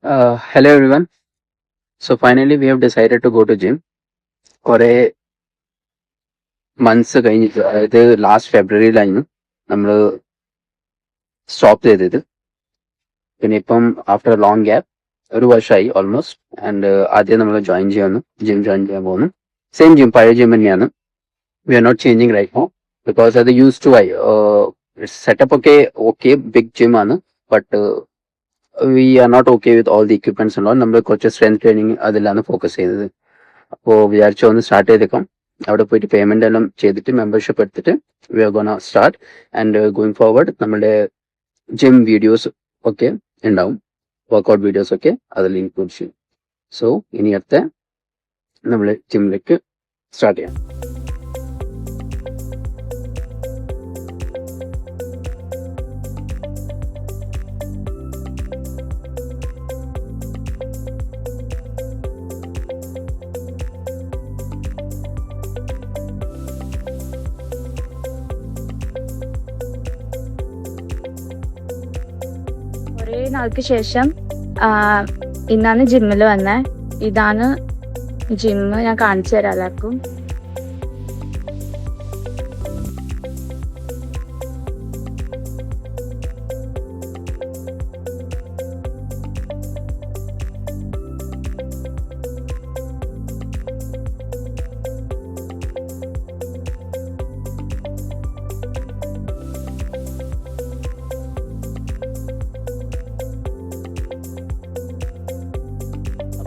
Hello everyone. So finally we have decided to go to gym. കുറെ months കഴിഞ്ഞിട്ട് അതായത് last ഫെബ്രുവരിയിലായിരുന്നു നമ്മൾ stop ചെയ്തത്. പിന്നെ ഇപ്പം ആഫ്റ്റർ ലോങ് ഗ്യാപ്പ് ഒരു വർഷമായി ഓൾമോസ്റ്റ്. ആൻഡ് ആദ്യം നമ്മൾ ജിം ജോയിൻ ചെയ്യാൻ പോകുന്നു. സെയിം ജിം, പഴയ ജിം തന്നെയാണ്. We are not changing right no because അത് യൂസ് ടു ആയി. സെറ്റപ്പ് ഒക്കെ ഓക്കെ, ബിഗ് ജിം ആണ്. But we are not okay with all the equipments ഉണ്ടോ. നമ്മൾ കുറച്ച് സ്ട്രെങ്ത് ട്രെയിനിങ് അതിലാണ് ഫോക്കസ് ചെയ്തത്. അപ്പോൾ വിചാരിച്ചു ഒന്ന് സ്റ്റാർട്ട് ചെയ്തേക്കാം. അവിടെ പോയിട്ട് പേയ്മെന്റ് എല്ലാം ചെയ്തിട്ട് മെമ്പർഷിപ്പ് എടുത്തിട്ട് we are gonna start. And going forward നമ്മുടെ ജിം വീഡിയോസ് ഒക്കെ ഉണ്ടാവും, വർക്ക്ഔട്ട് വീഡിയോസ് ഒക്കെ അതിൽ ഇൻക്ലൂഡ് ചെയ്യും. സോ ഇനി അടുത്ത നമ്മൾ ജിമ്മിലേക്ക് സ്റ്റാർട്ട് ചെയ്യാം. കുറേ നാൾക്ക് ശേഷം ഇന്നാണ് ജിമ്മിൽ വന്നേ. ഇതാണ് ജിമ്മ്, ഞാൻ കാണിച്ചു തരാം എല്ലാവർക്കും.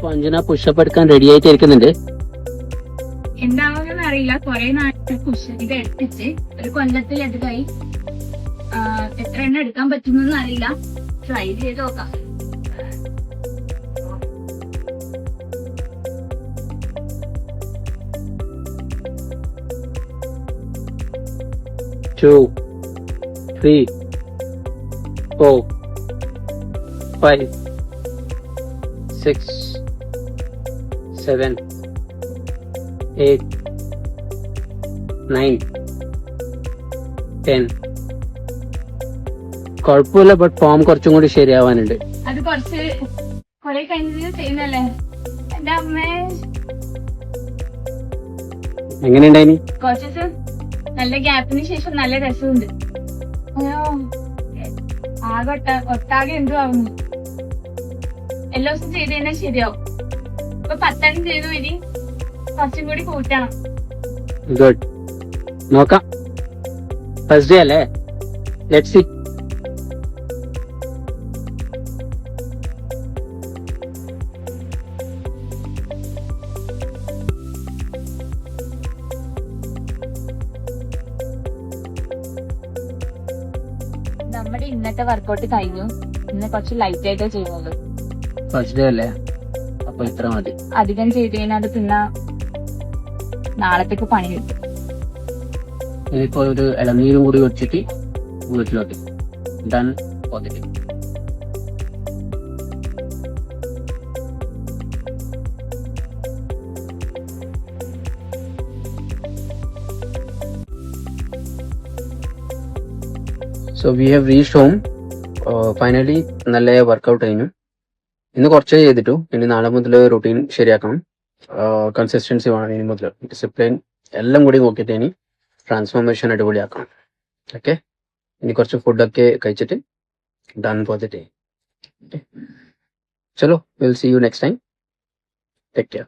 അപ്പൊ അഞ്ജന പുഷപ്പ് എടുക്കാൻ റെഡി ആയിട്ട് ഇരിക്കുന്നുണ്ട്. എന്താണെന്ന് അറിയില്ല, കുറെ നാട്ടിൽ പുഷ് ഇത് എടുത്തിട്ട് ഒരു കൊല്ലത്തിലധികമായി. എത്ര എണ്ണം എടുക്കാൻ പറ്റുമെന്ന് അറിയില്ല, ട്രൈ ചെയ്ത് നോക്കാം. Two, three, four, five, 6, 7, 8, 9, 10. കുഴപ്പമില്ല, ബട്ട് ഫോം കുറച്ചും കൂടി ശരിയാവാനുണ്ട്. അത് കുറച്ച് കുറെ കഴിഞ്ഞ് ചെയ്യുന്നല്ലേ എന്റെ അമ്മേ. എങ്ങനെയുണ്ടായിനി? കുറച്ച് നല്ല ഗ്യാപ്പിന് ശേഷം നല്ല രസമുണ്ട്. അയ്യോ, ആകെ ഒട്ടാകെ എന്തോ ആവുന്നു. എല്ലാ ദിവസം ചെയ്ത് കഴിഞ്ഞാൽ ശരിയാവും. ഇപ്പൊ 10 എണ്ണം ചെയ്തു, ഇനി കുറച്ചും കൂടി കൂട്ടണം. ഗുഡ്, നോക്കാം. ഫസ്റ്റ് ഡേ അല്ലേ, ലെറ്റ്സ് സീ. നമ്മുടെ ഇന്നത്തെ വർക്കൗട്ട് കഴിഞ്ഞു. ഇന്ന് കുറച്ച് ലൈറ്റ് ആയിട്ടേ ചെയ്യുന്നുള്ളൂ. ഫസ്റ്റ് ഡേ അല്ലേ, അപ്പൊ ഇത്ര മതി. അധികം ചെയ്ത് കഴിഞ്ഞാൽ അത് പിന്നെ നാളത്തേക്ക് പണി കിട്ടും. ഇനിയിപ്പോ ഒരു ഇളനീരും കൂടി വെച്ചിട്ട് വീട്ടിലോട്ട് done positive. So we have reached home finally. നല്ല വർക്കൗട്ട് കഴിഞ്ഞു. ഇന്ന് കുറച്ചേ ചെയ്തിട്ടു. ഇനി നാളെ മുതൽ റൂട്ടീൻ ശരിയാക്കണം. കൺസിസ്റ്റൻസി വേണം ഇനി മുതൽ, ഡിസിപ്ലിൻ എല്ലാം കൂടി നോക്കിയിട്ട് ഇനി ട്രാൻസ്ഫോർമേഷൻ അടിപൊളിയാക്കണം. ഓക്കെ, ഇനി കുറച്ച് ഫുഡൊക്കെ കഴിച്ചിട്ട് ഡൺ ഫോർ ദ ഡേ. ചലോ, will see you next time. Take care.